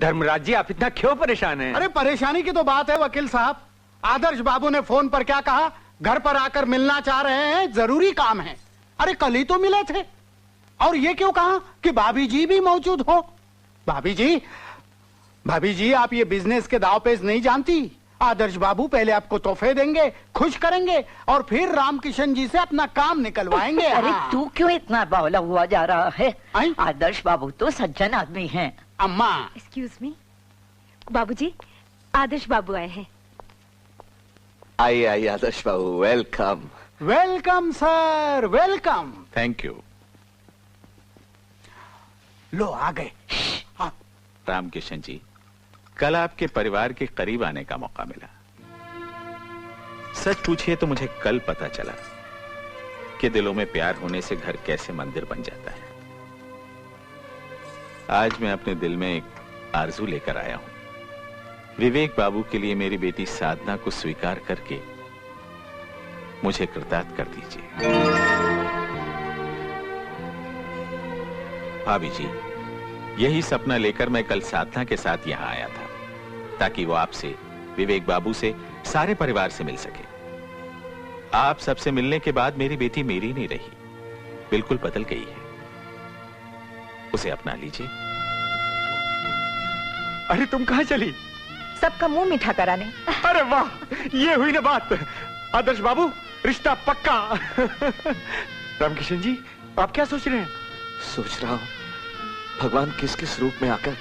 धर्मराज जी, आप इतना क्यों परेशान हैं? अरे परेशानी की तो बात है वकील साहब। आदर्श बाबू ने फोन पर क्या कहा, घर पर आकर मिलना चाह रहे हैं, जरूरी काम है। अरे कल ही तो मिले थे। और ये क्यों कहा कि भाभी जी भी मौजूद हो। भाभी जी आप ये बिजनेस के दाव पेच नहीं जानती। आदर्श बाबू पहले आपको तोहफे देंगे, खुश करेंगे और फिर रामकिशन जी से अपना काम निकलवाएंगे। अरे तू क्यों इतना बावला हुआ जा रहा है? आई? आदर्श बाबू तो सज्जन आदमी हैं। अम्मा। एक्सक्यूज मी बाबूजी, आदर्श बाबू आए हैं। आइए आदर्श बाबू, welcome. Welcome sir, welcome. Thank you. लो आ गए। रामकिशन जी, कल आपके परिवार के करीब आने का मौका मिला। सच पूछिए तो मुझे कल पता चला कि दिलों में प्यार होने से घर कैसे मंदिर बन जाता है। आज मैं अपने दिल में एक आरजू लेकर आया हूं। विवेक बाबू के लिए मेरी बेटी साधना को स्वीकार करके मुझे कृतार्थ कर दीजिए। भाभी जी, यही सपना लेकर मैं कल साधना के साथ यहां आया था, ताकि वो आपसे, विवेक बाबू से, सारे परिवार से मिल सके। आप सबसे मिलने के बाद मेरी बेटी मेरी नहीं रही, बिल्कुल बदल गई है। उसे अपना लीजिए। अरे तुम कहां चली? सबका मुंह मीठा कराने। अरे वाह, ये हुई ना बात। आदर्श बाबू, रिश्ता पक्का। रामकिशन जी, आप क्या सोच रहे हैं? सोच रहा हूं भगवान किस किस रूप में आकर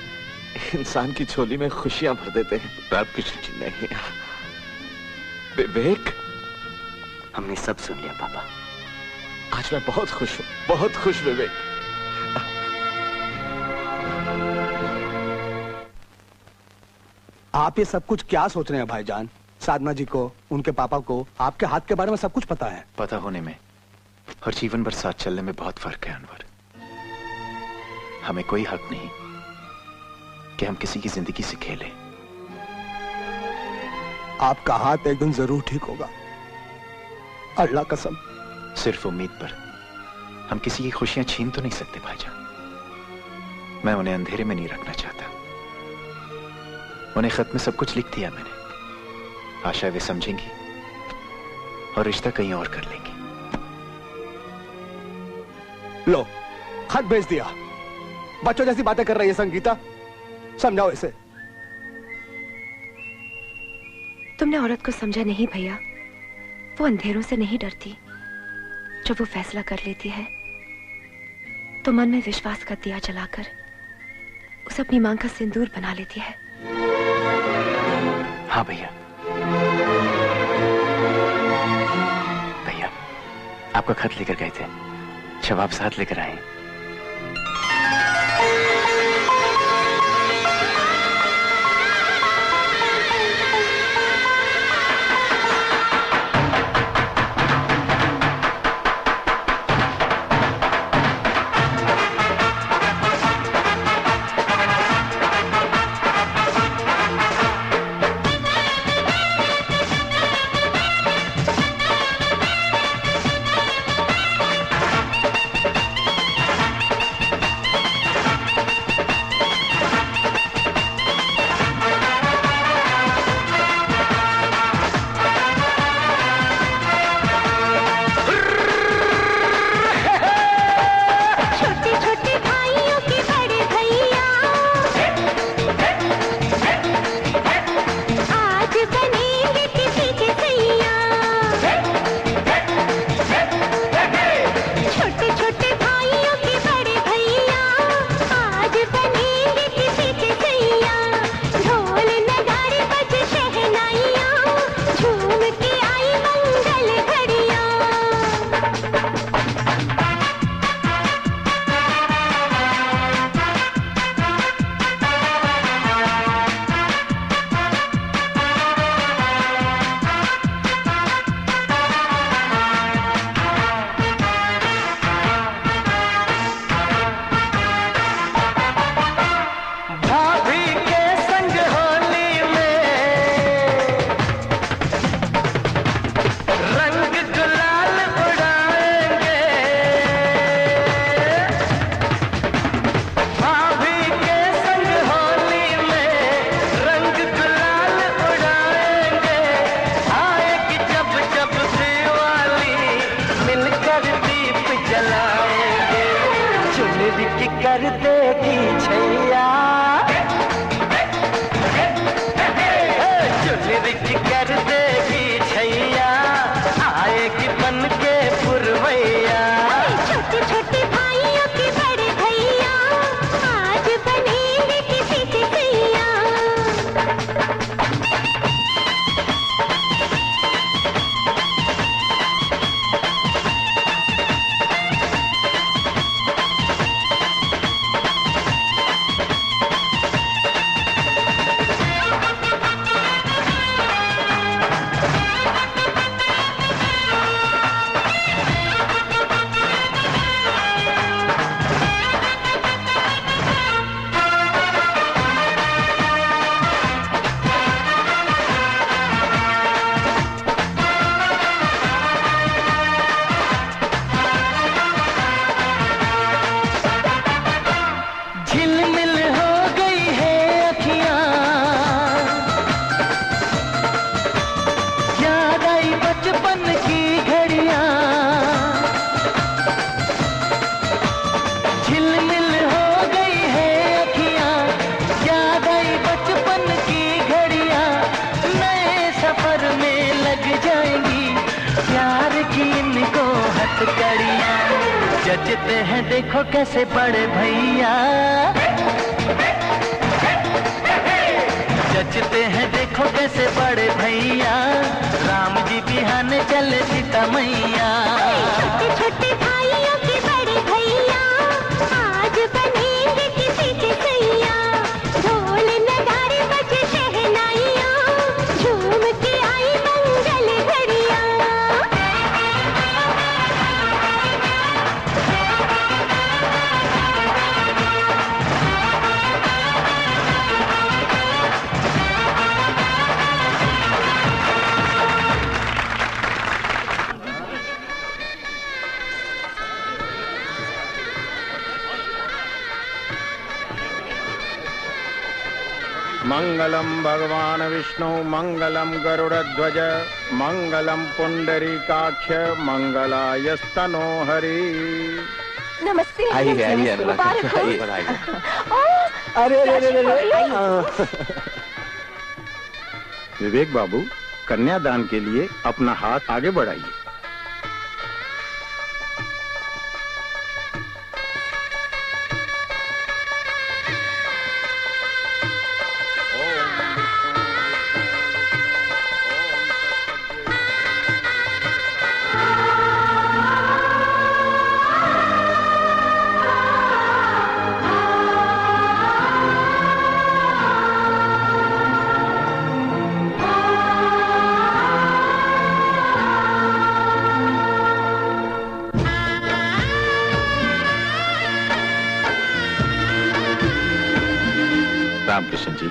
इंसान की झोली में खुशियां भर देते हैं। रामकिशन जी, नहीं विवेक, हमने सब सुन लिया पापा। आज मैं बहुत खुश हूं, बहुत खुश विवेक। आप ये सब कुछ क्या सोच रहे हैं भाईजान? साधना जी को, उनके पापा को आपके हाथ के बारे में सब कुछ पता है। पता होने में और जीवन भर साथ चलने में बहुत फर्क है अनवर। हमें कोई हक नहीं कि हम किसी की जिंदगी से खेलें। आपका हाथ एक दिन जरूर ठीक होगा, अल्लाह कसम। सिर्फ उम्मीद पर हम किसी की खुशियां छीन तो नहीं सकते भाईजान। मैं उन्हें अंधेरे में नहीं रखना चाहता। उन्हें खत में सब कुछ लिख दिया मैंने। आशा वे समझेंगी और रिश्ता कहीं और कर लेंगी। लो, खत भेज दिया। बच्चों जैसी बातें कर रही है संगीता, समझाओ इसे। तुमने औरत को समझा नहीं भैया। वो अंधेरों से नहीं डरती। जब वो फैसला कर लेती है तो मन में विश्वास का दिया जलाकर उसे अपनी मांग का सिंदूर बना लेती है। हाँ भैया। भैया, आपका खत लेकर गए थे, जवाब साथ लेकर आए। झुलरिक कर देगी छैया, झुलरिक कर देगी छैया, आएगी बन के पुरवैया। छोटे छोटे भाइयों के बड़े भैया, आज बनेंगे किसी से भैया। झिलमिल हो गई है अखियां, याद आई बचपन की घड़ियां। झिलमिल हो गई है अखियां, याद आई बचपन की घड़ियां। नए सफर में लग जाएंगी प्यार की इनको हथकड़ियां। जचते हैं देखो कैसे बड़े भैया, जचते हैं देखो कैसे बड़े भैया। राम जी बिहान चले सीता मैया। छोटे छोटे भाइयों के बड़े भैया, आज बनेंगे किसी के सैया। ढोल नगाड़े बजे शहनाइयाँ, झूम के आई मंगल घड़ियाँ। मंगलम भगवान विष्णु, मंगलम गरुड़ध्वज, मंगलम पुंडरीकाक्ष, मंगलायस्तनो हरि। नमस्ते। आइए आइए अनुराग, मुबारक हो। आइए। अरे अरे अरे अरे विवेक बाबू, कन्यादान के लिए अपना हाथ आगे बढ़ाइए। रामकृष्ण जी,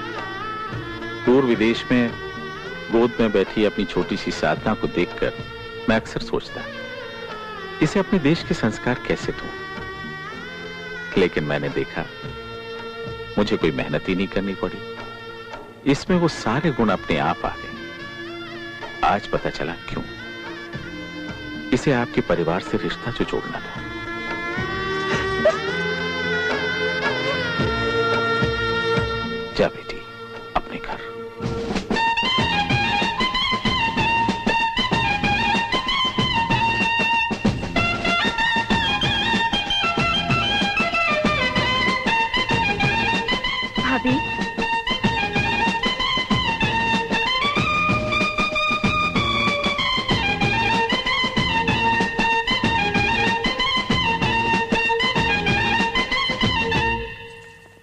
दूर विदेश में गोद में बैठी अपनी छोटी सी साधना को देखकर मैं अक्सर सोचता, इसे अपने देश के संस्कार कैसे दूं? लेकिन मैंने देखा मुझे कोई मेहनत ही नहीं करनी पड़ी, इसमें वो सारे गुण अपने आप आ गए। आज पता चला क्यों। इसे आपके परिवार से रिश्ता जो जोड़ना था। जा बेटी अपने घर। भाभी,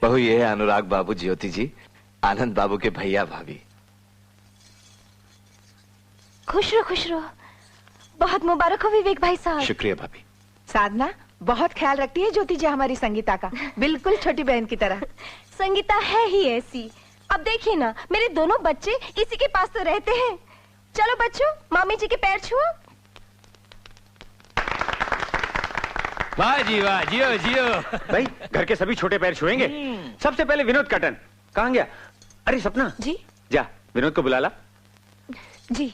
बहू, ये है अनुराग बाबू, ज्योति जी, आनंद बाबू के भैया भाभी। खुश रहो खुश रहो। बहुत मुबारक हो विवेक भाई साहब। शुक्रिया भाभी। साधना बहुत ख्याल रखती है ज्योति जी हमारी संगीता का, बिल्कुल छोटी बहन की तरह। संगीता है ही ऐसी। अब देखिए ना, मेरे दोनों बच्चे इसी के पास तो रहते हैं। चलो बच्चों, मामी जी के पैर छुओ। वाह जी वाह, जियो जियो। भाई घर के सभी छोटे पैर छुएंगे। सबसे पहले विनोद का टर्न। कहाँ गया? अरे सपना जी जा विनोद को बुला ला। जी।